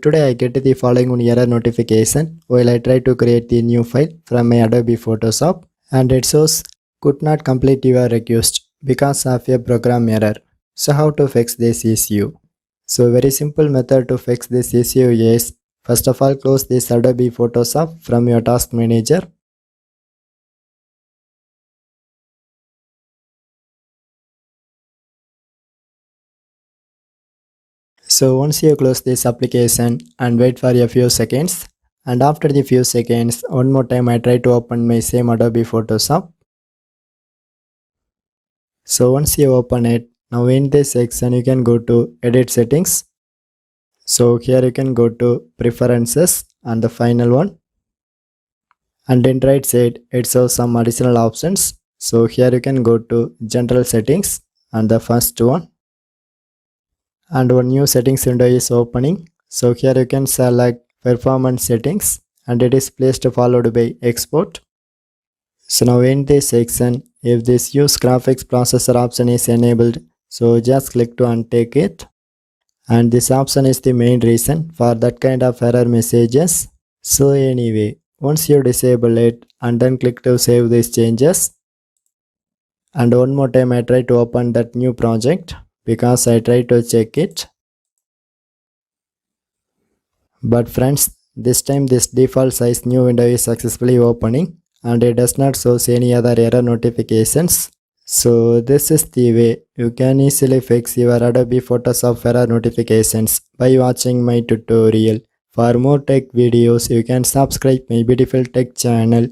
Today I get the following one error notification while I try to create the new file from my Adobe Photoshop, and it shows could not complete your request because of a program error. So how to fix this issue? So very simple method to fix this issue is, first of all, close this Adobe Photoshop from your task manager. So once you close this application and wait for a few seconds, and after the few seconds, one more time I try to open my same Adobe Photoshop. So once you open it, now in this section you can go to edit settings. So here you can go to preferences and the final one. And in right side it shows some additional options. So here you can go to general settings and the first one. And one new settings window is opening. So here you can select performance settings and it is placed followed by export. So now in this section, if this use graphics processor option is enabled, so just click to untick it. And this option is the main reason for that kind of error messages. So anyway, once you disable it and then click to save these changes. And one more time I try to open that new project because I try to check it. But friends, this time this default size new window is successfully opening and it does not show any other error notifications. So this is the way you can easily fix your Adobe Photoshop error notifications by watching my tutorial. For more tech videos, you can subscribe my beautiful tech channel.